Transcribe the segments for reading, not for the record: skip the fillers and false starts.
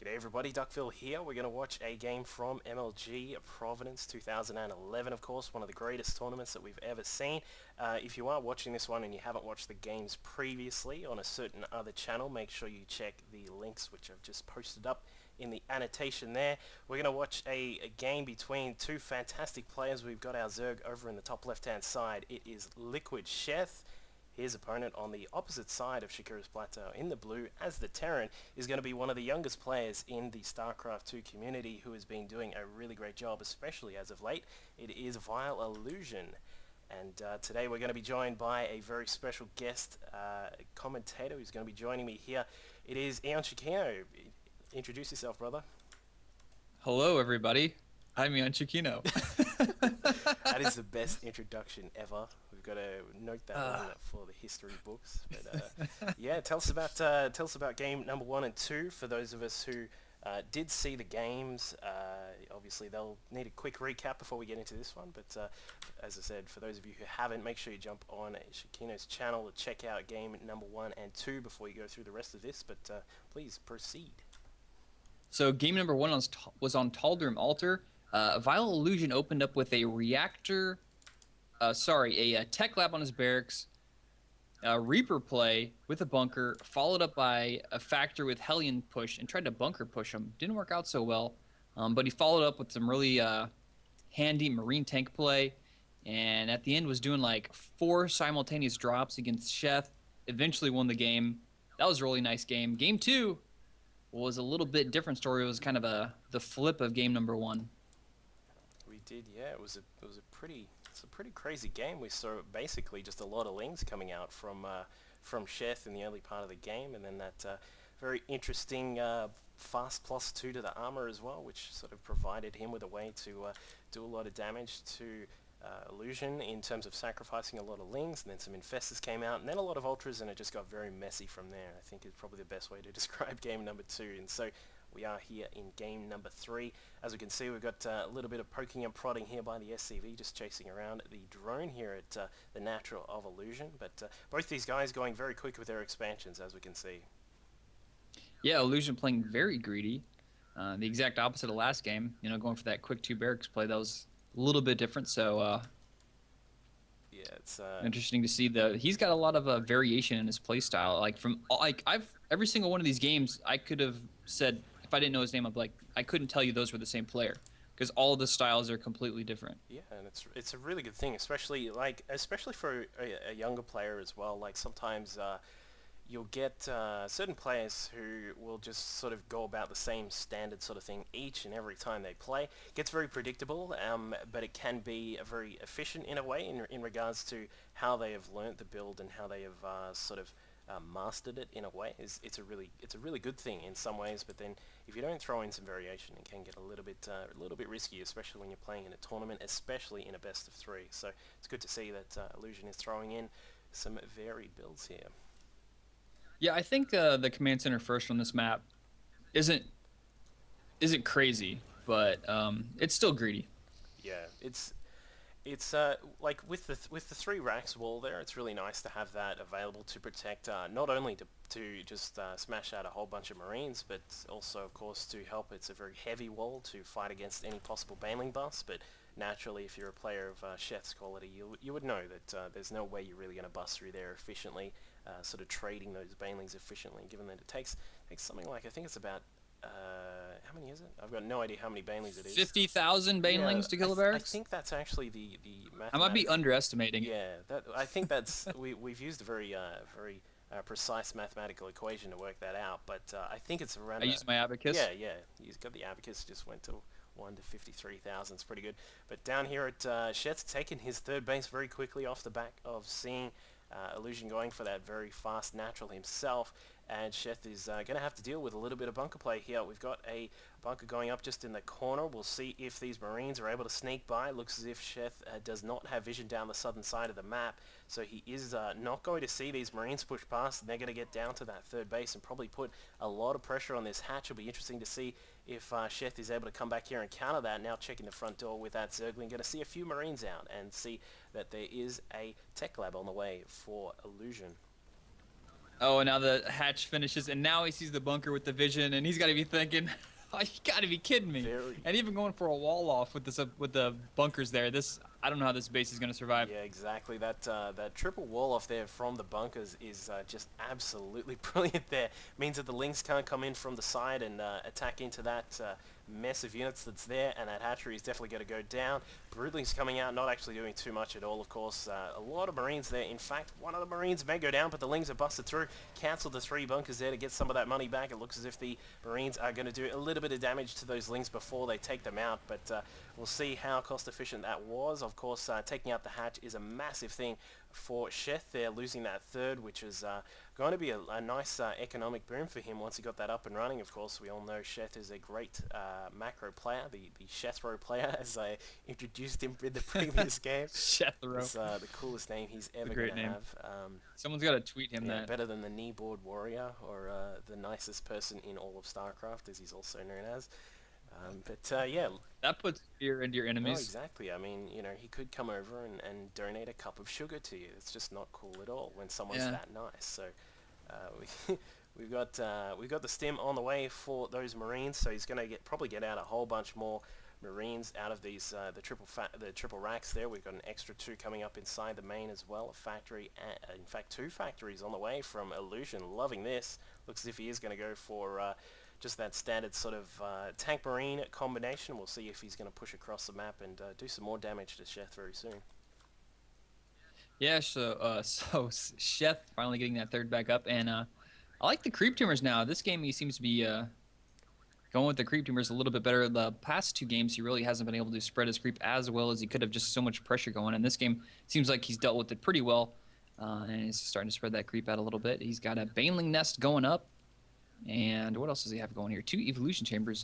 G'day everybody, Duckville here. We're going to watch a game from MLG Providence 2011, of course, one of the greatest tournaments that we've ever seen. If you are watching this one and you haven't watched the games previously on a certain other channel, make sure you check the links which I've just posted up in the annotation there. We're going to watch a game between two fantastic players. We've got our Zerg over in the top left-hand side. It is LiquidSheth. His opponent on the opposite side of Shakira's Plateau in the blue as the Terran is going to be one of the youngest players in the StarCraft 2 community who has been doing a really great job, especially as of late. It is VileIllusion. And today we're going to be joined by a very special guest commentator who's going to be joining me here. It is EonShikeno. Introduce yourself, brother. Hello, everybody. I'm EonShikeno. That is the best introduction ever. We've got to note that one for the history books. But yeah, tell us about game number 1 and 2 for those of us who did see the games. Obviously, they'll need a quick recap before we get into this one. But as I said, for those of you who haven't, make sure you jump on Shikeno's channel to check out game number 1 and 2 before you go through the rest of this. But please proceed. So game number 1 was on Tal'Darim Altar. VileIllusion opened up with a tech lab on his barracks, a Reaper play with a bunker, followed up by a Factor with Hellion push, and tried to bunker push him. Didn't work out so well, but he followed up with some really handy Marine tank play, and at the end was doing like 4 simultaneous drops against Sheth. Eventually won the game. That was a really nice game. Game 2 was a little bit different story. It was kind of the flip of game number 1. We did, yeah. It was a pretty crazy game. We saw basically just a lot of lings coming out from Sheth in the early part of the game, and then that very interesting fast +2 to the armor as well, which sort of provided him with a way to do a lot of damage to Illusion in terms of sacrificing a lot of lings, and then some infestors came out, and then a lot of ultras, and it just got very messy from there. I think is probably the best way to describe game number 2. And so we are here in game number 3. As we can see, we've got a little bit of poking and prodding here by the SCV, just chasing around the drone here at the Natural of Illusion. But both these guys going very quick with their expansions, as we can see. Yeah, Illusion playing very greedy. The exact opposite of last game. You know, going for that quick 2 barracks play. That was a little bit different. So yeah, it's interesting to see he's got a lot of variation in his play style. Every single one of these games, I could have said, if I didn't know his name, I'd be like, I couldn't tell you those were the same player, because all the styles are completely different. Yeah, and it's a really good thing, especially for a younger player as well. Like sometimes you'll get certain players who will just sort of go about the same standard sort of thing each and every time they play. It gets very predictable, but it can be very efficient in a way in regards to how they have learnt the build and how they have sort of mastered it in a way. It's a really good thing in some ways, but then if you don't throw in some variation, it can get a little bit risky, especially when you're playing in a tournament, especially in a best of 3. So it's good to see that Illusion is throwing in some varied builds here. Yeah, I think the command center first on this map isn't crazy, but it's still greedy. Yeah, it's like with the 3 racks wall there, it's really nice to have that available to protect not only to just smash out a whole bunch of Marines, but also of course to help. It's a very heavy wall to fight against any possible baneling bust, but naturally if you're a player of Sheth's quality, you would know that there's no way you're really going to bust through there efficiently, sort of trading those banelings efficiently, given that it takes something like, I think it's about how many is it? I've got no idea how many banelings it is. 50,000 banelings to kill a barracks? I think that's actually the I might be underestimating it. Yeah, I think that's we've used a very precise mathematical equation to work that out, but I think it's around. I used my abacus. Yeah, you've got the abacus. Just went to 1 to 53,000. It's pretty good. But down here at Sheth's taken his 3rd base very quickly off the back of seeing Illusion going for that very fast natural himself, and Sheth is going to have to deal with a little bit of bunker play here. We've got a bunker going up just in the corner. We'll see if these Marines are able to sneak by. Looks as if Sheth does not have vision down the southern side of the map, so he is not going to see these Marines push past, and they're going to get down to that 3rd base and probably put a lot of pressure on this hatch. It'll be interesting to see if Sheth is able to come back here and counter that. Now checking the front door with that Zergling. Going to see a few Marines out and see that there is a tech lab on the way for Illusion. Oh, and now the hatch finishes, and now he sees the bunker with the vision, and he's got to be thinking, "Oh, you got to be kidding me!" Very. And even going for a wall off with this with the bunkers there. This I don't know how this base is going to survive. Yeah, exactly. That triple wall off there from the bunkers is just absolutely brilliant there. Means that the Lynx can't come in from the side and attack into that mess of units that's there, and that hatchery is definitely going to go down. Broodling's coming out, not actually doing too much at all, of course. A lot of Marines there. In fact, one of the Marines may go down, but the Lynx are busted through. Cancelled the 3 bunkers there to get some of that money back. It looks as if the Marines are going to do a little bit of damage to those Lynx before they take them out, but we'll see how cost efficient that was. Of course, taking out the hatch is a massive thing for Sheth there, losing that third, which is going to be a nice economic boom for him once he got that up and running. Of course, we all know Sheth is a great macro player, the Shethro player, as I introduced him in the previous game. Shethro. It's the coolest name he's ever going to have. Someone's got to tweet him that. Better than the kneeboard warrior or the nicest person in all of StarCraft, as he's also known as. But yeah. That puts fear into your enemies. No, exactly. I mean, you know, he could come over and donate a cup of sugar to you. It's just not cool at all when someone's that nice. So we've got the stim on the way for those Marines. So he's going to probably get out a whole bunch more Marines out of these the triple racks there. We've got an extra 2 coming up inside the main as well. A factory, in fact 2 factories on the way from Illusion. Loving this. Looks as if he is going to go for just that standard sort of tank marine combination. We'll see if he's going to push across the map and do some more damage to Sheth very soon. Yeah, so Sheth finally getting that third back up, and I like the creep tumors now. This game he seems to be going with the creep tumors a little bit better. The past 2 games he really hasn't been able to spread his creep as well as he could have, just so much pressure going. And this game seems like he's dealt with it pretty well, and he's starting to spread that creep out a little bit. He's got a baneling nest going up. And what else does he have going here? 2 evolution chambers,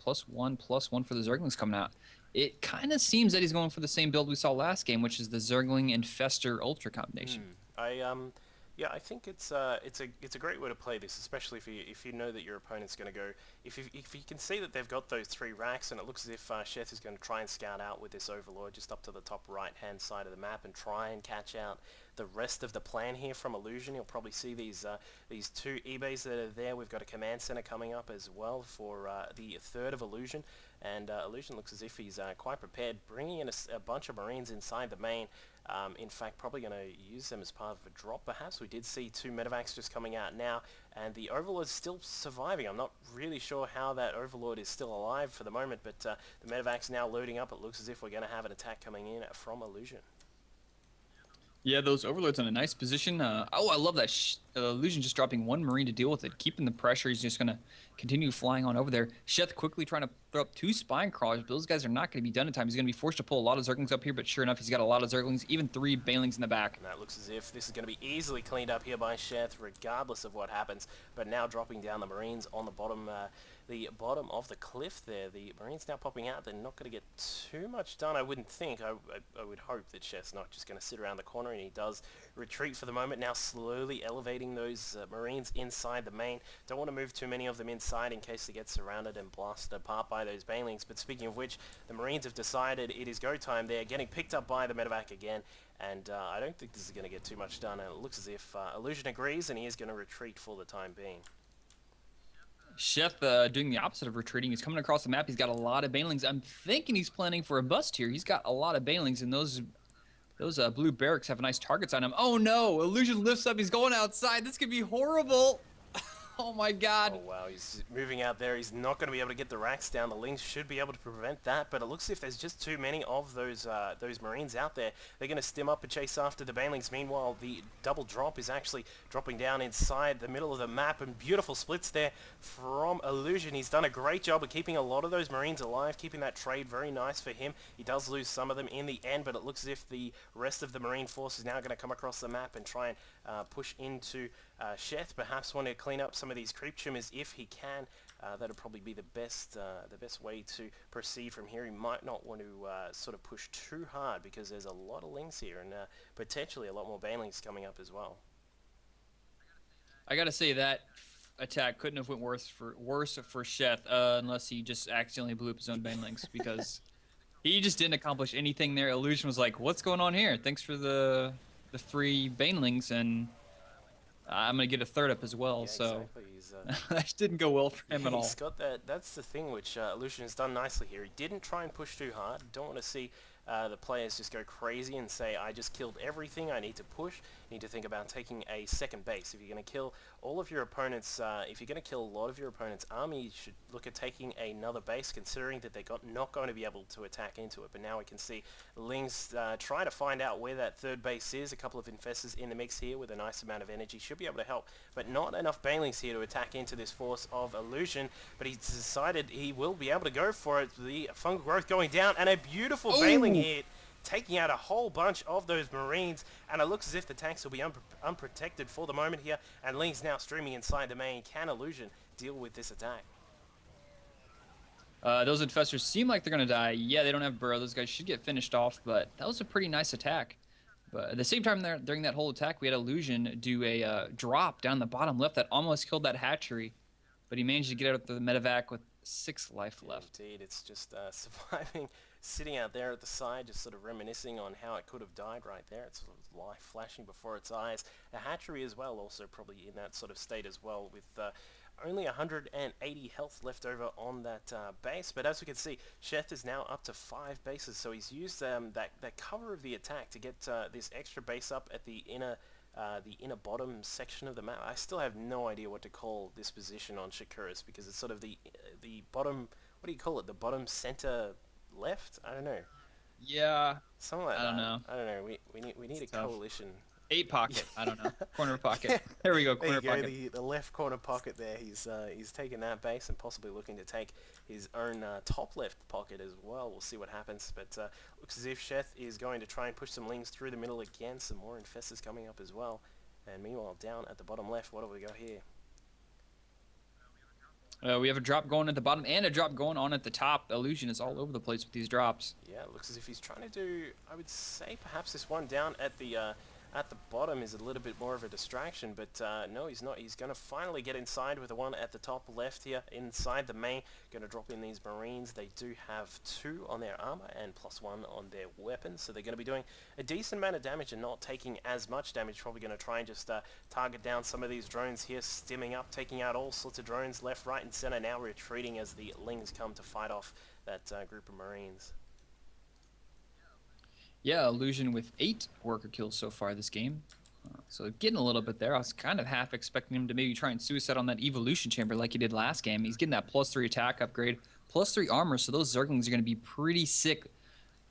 +1/+1 for the Zerglings coming out. It kind of seems that he's going for the same build we saw last game, which is the Zergling Infester Ultra combination. Yeah, I think it's a great way to play this, especially if you know that your opponent's going to go. If you can see that they've got those 3 racks, and it looks as if Sheth is going to try and scout out with this Overlord just up to the top right hand side of the map and try and catch out the rest of the plan here from Illusion. You'll probably see these 2 eBays that are there. We've got a command center coming up as well for the third of Illusion, and Illusion looks as if he's quite prepared, bringing in a bunch of Marines inside the main. In fact, probably going to use them as part of a drop, perhaps. We did see 2 medevacs just coming out now, and the Overlord's still surviving. I'm not really sure how that Overlord is still alive for the moment, but the medevac's now loading up. It looks as if we're going to have an attack coming in from Illusion. Yeah, those Overlords in a nice position. Oh, I love that. Illusion just dropping 1 Marine to deal with it, keeping the pressure. He's just going to continue flying on over there. Sheth quickly trying to throw up 2 Spine Crawlers, but those guys are not going to be done in time. He's going to be forced to pull a lot of Zerglings up here, but sure enough, he's got a lot of Zerglings, even 3 Banelings in the back. And that looks as if this is going to be easily cleaned up here by Sheth, regardless of what happens. But now dropping down the Marines on the bottom of the cliff there. The Marines now popping out. They're not going to get too much done, I wouldn't think. I would hope that Sheth's not just going to sit around the corner, and he does retreat for the moment. Now slowly elevating those Marines inside the main. Don't want to move too many of them inside in case they get surrounded and blasted apart by those Banelings. But speaking of which, the Marines have decided it is go time. They're getting picked up by the medevac again, and I don't think this is going to get too much done. And it looks as if Illusion agrees, and he is going to retreat for the time being. Sheth doing the opposite of retreating. He's coming across the map. He's got a lot of Banelings. I'm thinking he's planning for a bust here. He's got a lot of Banelings, and those blue barracks have nice targets on him. Oh no! Illusion lifts up. He's going outside. This could be horrible. Oh my god. Oh wow, he's moving out there. He's not going to be able to get the racks down. The Lynx should be able to prevent that, but it looks as if there's just too many of those Marines out there. They're going to stim up and chase after the Banelings. Meanwhile, the double drop is actually dropping down inside the middle of the map, and beautiful splits there from Illusion. He's done a great job of keeping a lot of those Marines alive, keeping that trade very nice for him. He does lose some of them in the end, but it looks as if the rest of the Marine force is now going to come across the map and try and push into Sheth. Perhaps want to clean up some of these creep tumors if he can. That'll probably be the best way to proceed from here. He might not want to sort of push too hard because there's a lot of Lynx here and potentially a lot more Banelings coming up as well. I gotta say that attack couldn't have went worse for Sheth unless he just accidentally blew up his own Banelings, because he just didn't accomplish anything there. Illusion was like, "What's going on here? Thanks for the free Banelings," and I'm going to get a third up as well, Yeah, so exactly. He's that didn't go well for him at he's all. got that. That's the thing which Illusion has done nicely here. He didn't try and push too hard. Don't want to see the players just go crazy and say, I just killed everything, I need to push. You need to think about taking a second base. If you're going to kill all of your opponents, if you're going to kill a lot of your opponent's army, you should look at taking another base, considering that they're not going to be able to attack into it. But now we can see Ling's trying to find out where that third base is. A couple of Infestors in the mix here with a nice amount of energy. Should be able to help, but not enough Banelings here to attack into this force of Illusion. But he's decided he will be able to go for it. The fungal growth going down, and a beautiful Baneling hit, taking out a whole bunch of those Marines, and it looks as if the tanks will be unprotected for the moment here, and Ling's now streaming inside the main. Can Illusion deal with this attack? Those Infestors seem like they're going to die. Yeah, they don't have Burrow. Those guys should get finished off, but that was a pretty nice attack. But at the same time, there during that whole attack, we had Illusion do a drop down the bottom left that almost killed that hatchery, but he managed to get out of the medevac with 6 life left. Indeed, it's just surviving, sitting out there at the side, just sort of reminiscing on how it could have died right there. It's sort of life flashing before its eyes. A hatchery as well, also probably in that sort of state as well, with only 180 health left over on that base. But as we can see, Sheth is now up to 5 bases, so he's used that cover of the attack to get this extra base up at the inner bottom section of the map. I still have no idea what to call this position on Shakuras, because it's sort of the bottom, what do you call it, the bottom center left? I don't know. Yeah, Something like I that. don't know. I don't know. We need a tough. coalition. 8 pocket. I don't know. Corner pocket. There we go. There Corner you go, pocket. the left corner pocket there. He's taken that base and possibly looking to take his own top left pocket as well. We'll see what happens, but looks as if Sheth is going to try and push some Lings through the middle again. Some more Infestors coming up as well. And meanwhile, down at the bottom left, what do we got here? We have a drop going at the bottom and a drop going on at the top. Illusion is all over the place with these drops. Yeah, it looks as if he's trying to do, I would say perhaps this one down at the bottom is a little bit more of a distraction, but no, he's not. He's going to finally get inside with the one at the top left here, inside the main. Going to drop in these Marines. They do have 2 on their armor and +1 on their weapons, so they're going to be doing a decent amount of damage and not taking as much damage. Probably going to try and just target down some of these drones here, stimming up, taking out all sorts of drones left, right, and center. Now retreating as the Lings come to fight off that group of Marines. Yeah, Illusion with 8 worker kills so far this game. So getting a little bit there. I was kind of half expecting him to maybe try and suicide on that evolution chamber like he did last game. He's getting that +3 attack upgrade, +3 armor, so those Zerglings are going to be pretty sick.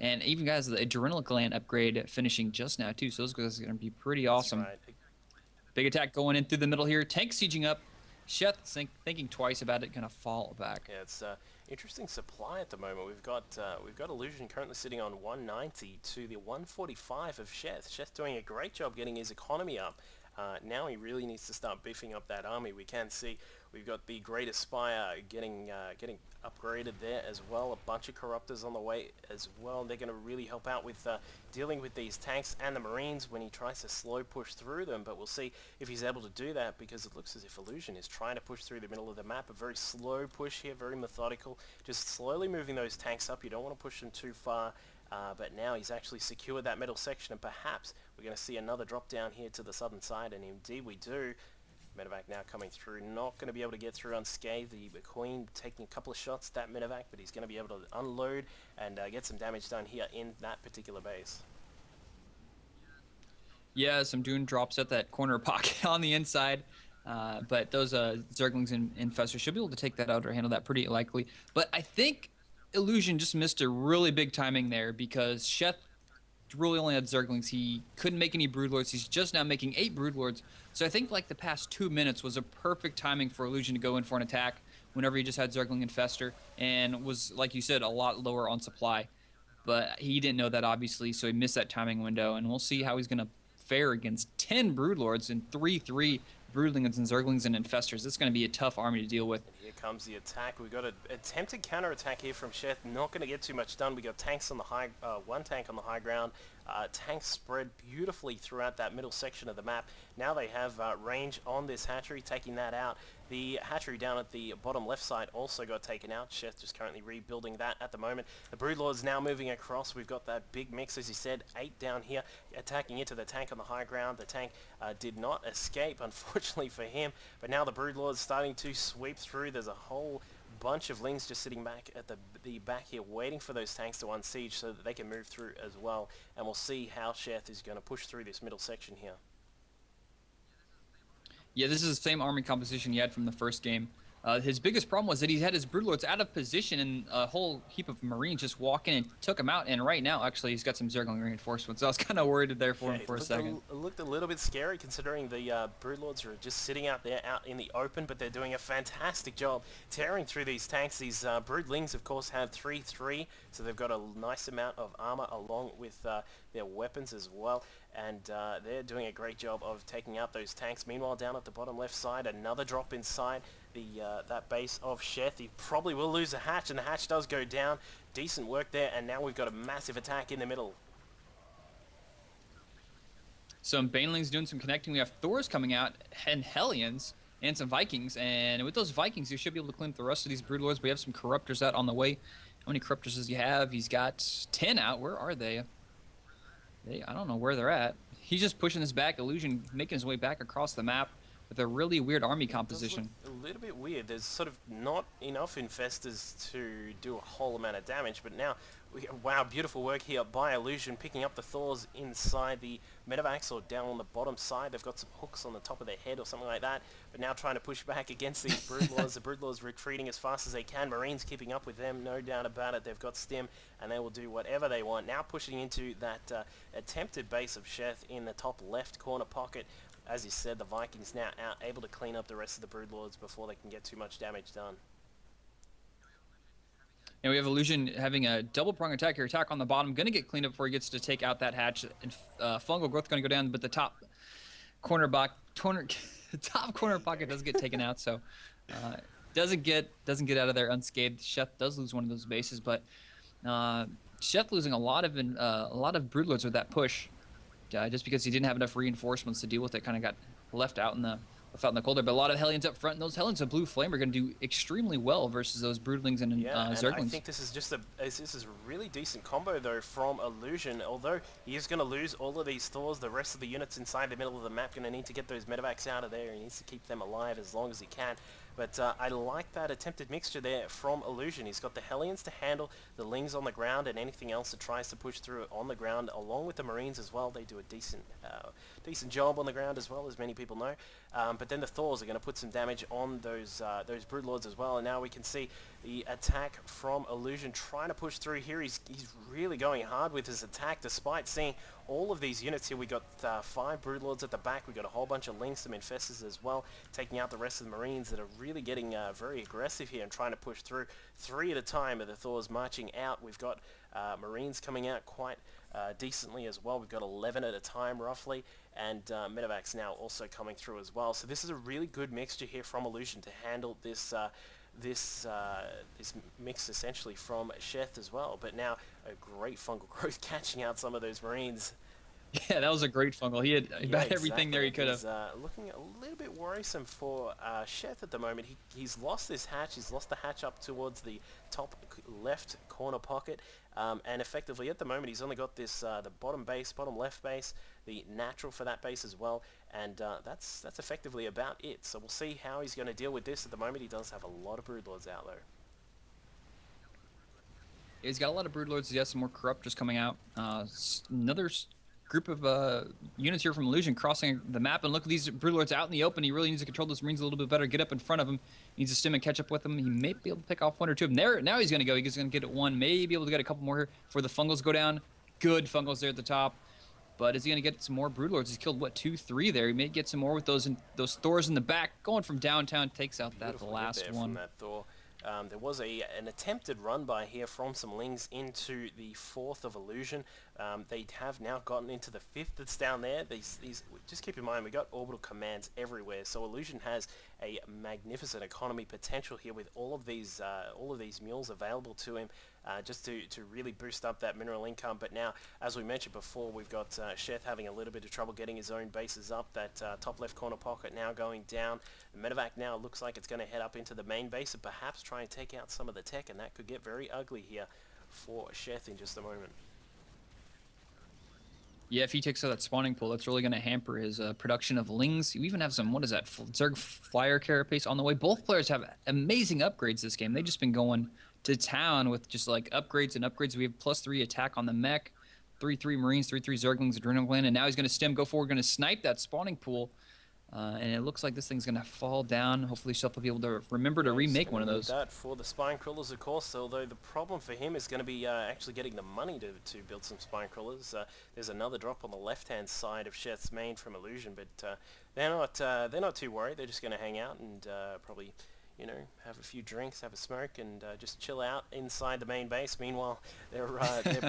And even guys, the adrenal gland upgrade finishing just now too, so those guys are going to be pretty awesome. Right. Big attack going in through the middle here. Tank sieging up. Sheth thinking twice about it, going to fall back. Yeah, it's interesting supply at the moment. We've got Illusion currently sitting on 190 to the 145 of Sheth. Sheth doing a great job getting his economy up. Now he really needs to start beefing up that army. We can see we've got the Great Aspire getting upgraded there as well. A bunch of Corruptors on the way as well. They're going to really help out with dealing with these tanks and the Marines when he tries to slow push through them. But we'll see if he's able to do that, because it looks as if Illusion is trying to push through the middle of the map. A very slow push here, very methodical. Just slowly moving those tanks up. You don't want to push them too far. But now he's actually secured that middle section, and perhaps we're going to see another drop down here to the southern side, and indeed we do. Medevac now coming through, not going to be able to get through unscathed. The Queen taking a couple of shots at that Medevac, but he's going to be able to unload and get some damage done here in that particular base. Yeah, some Dune drops at that corner pocket on the inside. But those Zerglings and Infestors should be able to take that out or handle that pretty likely. But I think Illusion just missed a really big timing there, because Sheth really only had Zerglings. He couldn't make any Broodlords. He's just now making 8 Broodlords. So I think like the past 2 minutes was a perfect timing for Illusion to go in for an attack whenever he just had Zergling Infestor and was, like you said, a lot lower on supply. But he didn't know that, obviously, so he missed that timing window, and we'll see how he's going to fare against 10 Broodlords and 3-3 Broodlings and Zerglings and Infestors. It's going to be a tough army to deal with. And here comes the attack. We've got an attempted counter-attack here from Sheth. Not going to get too much done. We got tanks on the high, one tank on the high ground. Tanks spread beautifully throughout that middle section of the map. Now they have range on this hatchery, taking that out. The hatchery down at the bottom left side also got taken out. Sheth just currently rebuilding that at the moment. The Broodlord's now moving across. We've got that big mix, as you said, 8 down here, attacking into the tank on the high ground. The tank did not escape, unfortunately for him, but now the Broodlord's starting to sweep through. There's a whole bunch of Lings just sitting back at the back here waiting for those tanks to unsiege so that they can move through as well, and we'll see how Sheth is going to push through this middle section here. Yeah, this is the same army composition he had from the first game. His biggest problem was that he had his Broodlords out of position and a whole heap of Marines just walk in and took him out. And right now, actually, he's got some Zergling reinforcements. So I was kind of worried there for him for a second. It looked a little bit scary considering the Broodlords are just sitting out there out in the open, but they're doing a fantastic job tearing through these tanks. These Broodlings, of course, have 3-3, so they've got a nice amount of armor along with their weapons as well. And they're doing a great job of taking out those tanks. Meanwhile, down at the bottom left side, another drop inside that base of Sheth. He probably will lose a hatch, and the hatch does go down. Decent work there, and now we've got a massive attack in the middle. Some Banelings doing some connecting. We have Thors coming out, and Hellions, and some Vikings. And with those Vikings, you should be able to clean up the rest of these Broodlords. We have some Corruptors out on the way. How many Corruptors does he have? He's got 10 out. Where are they? I don't know where they're at. He's just pushing this back. Illusion making his way back across the map with a really weird army composition. A little bit weird. There's sort of not enough infestors to do a whole amount of damage, but now, wow, beautiful work here by Illusion, picking up the Thors inside the medevacs or down on the bottom side. They've got some hooks on the top of their head or something like that, but now trying to push back against these Broodlords. The Broodlords retreating as fast as they can. Marines keeping up with them, no doubt about it. They've got stim, and they will do whatever they want. Now pushing into that attempted base of Sheth in the top left corner pocket. As you said, the Vikings now able to clean up the rest of the Broodlords before they can get too much damage done. And we have Illusion having a double prong attack here. Attack on the bottom, going to get cleaned up before he gets to take out that hatch. And fungal growth going to go down, but the top corner pocket does get taken out, so doesn't get out of there unscathed. Sheth does lose one of those bases, but Sheth losing a lot of Broodlords with that push. Just because he didn't have enough reinforcements to deal with it, kind of got left out in the cold there. But a lot of Hellions up front, and those Hellions of Blue Flame are going to do extremely well versus those Broodlings and Zerglings. And I think this is just this is a really decent combo though from Illusion. Although he is going to lose all of these Thors, the rest of the units inside the middle of the map going to need to get those medevacs out of there. He needs to keep them alive as long as he can. But I like that attempted mixture there from Illusion. He's got the Hellions to handle, the Lings on the ground, and anything else that tries to push through on the ground, along with the Marines as well. They do a decent job on the ground as well, as many people know. But then the Thors are going to put some damage on those Broodlords as well. And now we can see the attack from Illusion trying to push through here. He's really going hard with his attack, despite seeing all of these units here. We got 5 Broodlords at the back. We got a whole bunch of Lings, some Infestors as well, taking out the rest of the Marines that are really getting very aggressive here and trying to push through. 3 at a time of the Thors marching out. We've got Marines coming out quite decently as well. We've got 11 at a time roughly, and medevacs now also coming through as well. So this is a really good mixture here from Illusion to handle this this mix essentially from Sheth as well. But now a great fungal growth catching out some of those Marines. Yeah, that was a great fungal. He had about everything there he could have. Looking a little bit worrisome for Sheth at the moment. He's lost this hatch. He's lost the hatch up towards the top left corner pocket. And effectively at the moment he's only got this the bottom left base, the natural for that base as well. And that's effectively about it. So we'll see how he's going to deal with this. At the moment he does have a lot of Broodlords out though. He's got a lot of Broodlords. He has some more Corruptors coming out. Another group of units here from Illusion crossing the map, and look at these Broodlords out in the open. He really needs to control those Marines a little bit better, get up in front of him. He needs to stim and catch up with them. He may be able to pick off 1 or 2 of them. There, now he's going to go. He's going to get 1, maybe be able to get a couple more here before the fungals go down. Good fungals there at the top. But is he going to get some more Broodlords? He's killed, what, 2, 3 there. He may get some more with those Thors in the back. Going from downtown, takes out that last one. From that Thor. There was an attempted run by here from some Lings into the 4th of Illusion. They have now gotten into the 5th that's down there. Just keep in mind, we got orbital commands everywhere, so Illusion has a magnificent economy potential here with all of these mules available to him, just to really boost up that mineral income. But now, as we mentioned before, we've got Sheth having a little bit of trouble getting his own bases up. That top left corner pocket now going down. The medevac now looks like it's going to head up into the main base and perhaps try and take out some of the tech, and that could get very ugly here for Sheth in just a moment. Yeah, if he takes out that spawning pool, that's really going to hamper his production of lings. You even have some, what is that, Zerg Flyer Carapace on the way. Both players have amazing upgrades this game. They've just been going to town with just like upgrades and upgrades. We have +3 attack on the mech, 3/3 Marines, 3/3 Zerglings, Adrenal Gland, and now he's going to stem, go forward, going to snipe that spawning pool. And it looks like this thing's going to fall down. Hopefully Shelf will be able to remember to remake one of those. That for the spine crawlers, of course, although the problem for him is going to be actually getting the money to build some spine crawlers. There's another drop on the left-hand side of Sheth's main from Illusion, but they're not too worried. They're just going to hang out and probably, you know, have a few drinks, have a smoke, and just chill out inside the main base. Meanwhile, their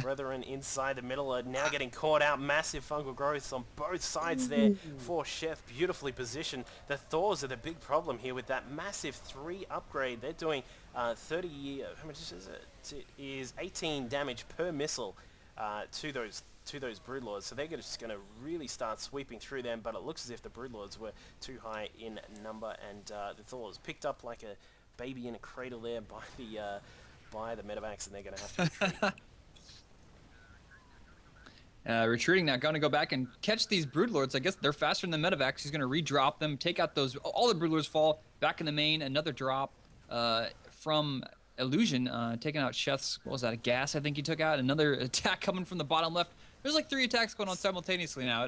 brethren inside the middle are now getting caught out. Massive fungal growths on both sides there for Sheth. Beautifully positioned. The Thors are the big problem here with that massive 3 upgrade. They're doing 30, how much is it? It is 18 damage per missile to those Broodlords, so they're just going to really start sweeping through them, but it looks as if the Broodlords were too high in number, and the Thors picked up like a baby in a cradle there by the medevacs, and they're going to have to retreat. Retreating now, going to go back and catch these Broodlords. I guess they're faster than the medevacs. He's going to redrop them, take out those, all the Broodlords fall back in the main. Another drop from Illusion, taking out Sheth's, what was that, a gas I think he took out. Another attack coming from the bottom left. There's like 3 attacks going on simultaneously now.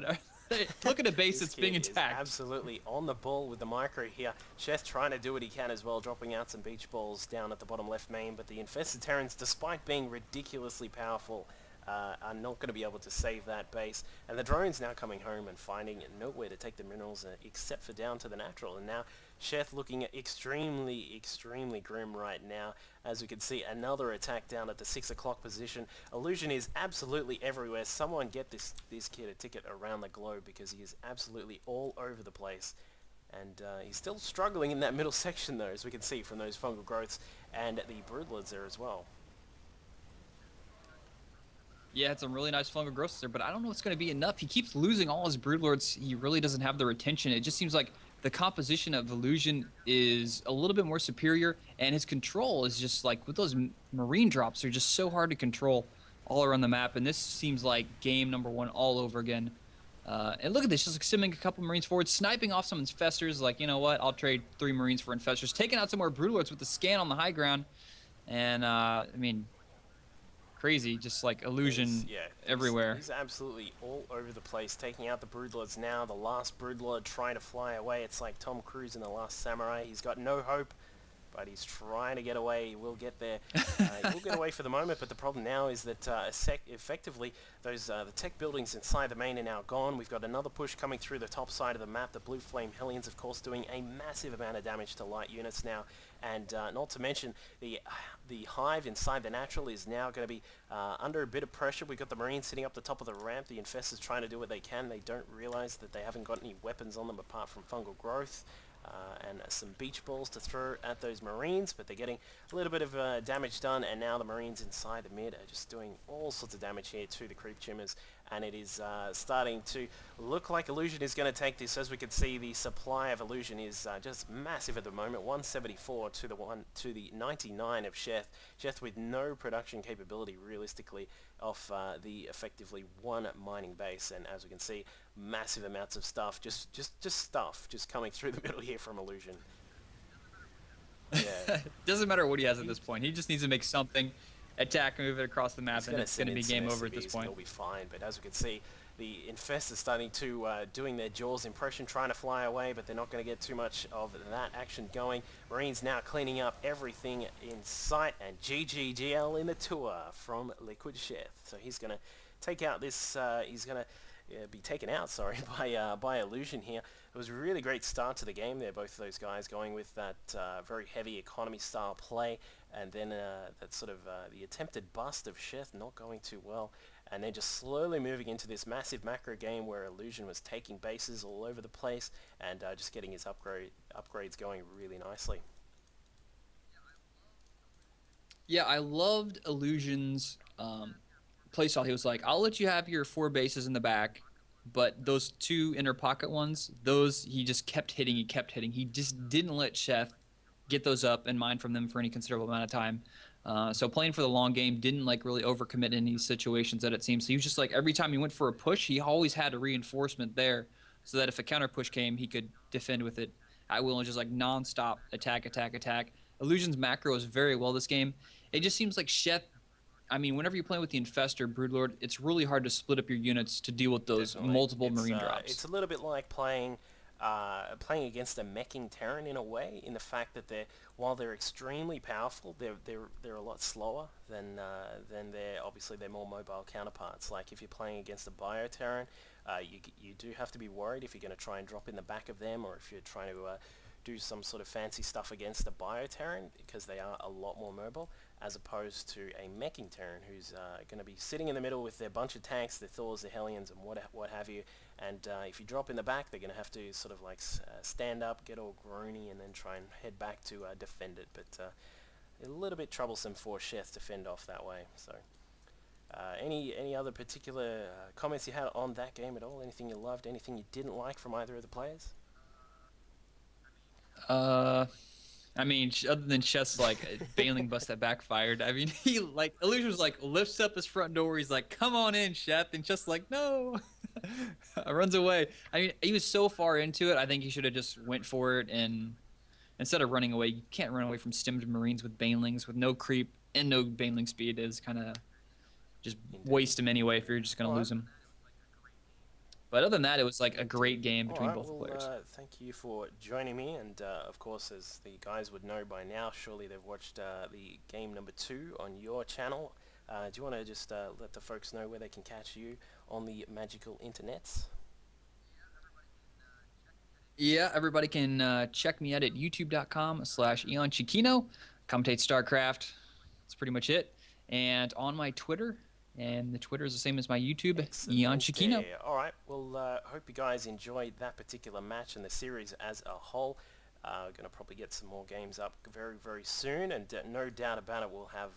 Look at a base that's being attacked. Absolutely on the ball with the micro here. Sheth trying to do what he can as well, dropping out some beach balls down at the bottom left main, but the Infested Terrans, despite being ridiculously powerful, are not going to be able to save that base. And the drone's now coming home and finding nowhere to take the minerals except for down to the natural. And now Sheth looking extremely, extremely grim right now. As we can see, another attack down at the 6 o'clock position. Illusion is absolutely everywhere. Someone get this kid a ticket around the globe, because he is absolutely all over the place. And he's still struggling in that middle section though, as we can see from those fungal growths and the Broodlords there as well. Yeah, had some really nice fungal growths there, but I don't know if it's going to be enough. He keeps losing all his Broodlords. He really doesn't have the retention. It just seems like the composition of Illusion is a little bit more superior, and his control is just like, with those Marine drops, they're just so hard to control all around the map, and this seems like game number 1 all over again. And look at this, just like simming a couple Marines forward, sniping off some Infestors, like, you know what, I'll trade 3 Marines for Infestors, taking out some more Broodlords with the scan on the high ground, and, I mean, crazy, just like Illusion everywhere. He's absolutely all over the place, taking out the Broodlords now. The last Broodlord trying to fly away. It's like Tom Cruise in The Last Samurai. He's got no hope, but he's trying to get away. He will get there. He will get away for the moment, but the problem now is that effectively those the tech buildings inside the main are now gone. We've got another push coming through the top side of the map. The Blue Flame Hellions, of course, doing a massive amount of damage to light units now, and not to mention the hive inside the natural is now going to be under a bit of pressure. We've got the Marines sitting up the top of the ramp. The Infestors trying to do what they can. They don't realize that they haven't got any weapons on them apart from fungal growth. And some beach balls to throw at those Marines, but they're getting a little bit of damage done, and now the Marines inside the mid are just doing all sorts of damage here to the creep chimmers, and it is starting to look like Illusion is going to take this. As we can see, the supply of Illusion is just massive at the moment, 174 to the 99 of Sheth. Sheth with no production capability realistically off the effectively 1 mining base, and as we can see, massive amounts of stuff, just stuff just coming through the middle here from Illusion. Yeah. Doesn't matter what he has at this point. He just needs to make something, attack, move it across the map, and it's going to be game over at this point. He'll be fine, but as we can see, the Infestors starting to doing their Jaws impression, trying to fly away, but they're not going to get too much of that action going. Marines now cleaning up everything in sight, and GGGL in the tour from LiquidSheth. So he's going to take out this, he's going to be taken out, sorry, by Illusion here. It was a really great start to the game there, both of those guys going with that very heavy economy style play, and then that sort of the attempted bust of Sheth not going too well, and then just slowly moving into this massive macro game where Illusion was taking bases all over the place and just getting his upgrades going really nicely. Yeah, I loved Illusion's playstyle. He was like, I'll let you have your 4 bases in the back, but those 2 inner pocket ones, those he just kept hitting. He kept hitting. He just didn't let Chef get those up and mine from them for any considerable amount of time. So playing for the long game, didn't like really overcommit in any situations that it seemed. So he was just like every time he went for a push, he always had a reinforcement there, so that if a counter push came, he could defend with it at will and just like nonstop attack, attack, attack. Illusion's macro is very well this game. It just seems like Chef. I mean, whenever you play with the Infestor, Broodlord, it's really hard to split up your units to deal with those Definitely. multiple Marine drops. It's a little bit like playing against a meching Terran in a way, in the fact that while they're extremely powerful, they're a lot slower than their obviously their more mobile counterparts. Like if you're playing against a Bio Terran, you do have to be worried if you're going to try and drop in the back of them, or if you're trying to do some sort of fancy stuff against a Bio Terran, because they are a lot more mobile, as opposed to a meching Terran who's going to be sitting in the middle with their bunch of tanks, their Thors, their Hellions, and what have you. And if you drop in the back, they're going to have to sort of like stand up, get all groany, and then try and head back to defend it. But a little bit troublesome for Sheth to fend off that way. So, any other particular comments you had on that game at all? Anything you loved? Anything you didn't like from either of the players? I mean, other than Chef's like bailing bust that backfired. I mean, he like Illusion was like lifts up his front door. He's like, "Come on in, Chef," and just like no, runs away. I mean, he was so far into it. I think he should have just went for it, and instead of running away, you can't run away from stimmed Marines with banelings with no creep and no baneling speed. Is kind of just waste him anyway if you're just gonna lose him. But other than that, it was like a great game between both players. Thank you for joining me, and of course, as the guys would know by now, surely they've watched the game number 2 on your channel. Do you want to just let the folks know where they can catch you on the magical internets? Yeah, everybody can check me out at youtube.com/EonShikeno. Commentate StarCraft. That's pretty much it. And on my Twitter, and the Twitter is the same as my YouTube, EonShikeno. Alright, well, hope you guys enjoyed that particular match and the series as a whole. We're going to probably get some more games up very, very soon, and no doubt about it, we'll have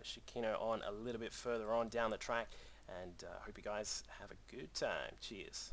SHIKENO on a little bit further on down the track, and hope you guys have a good time. Cheers.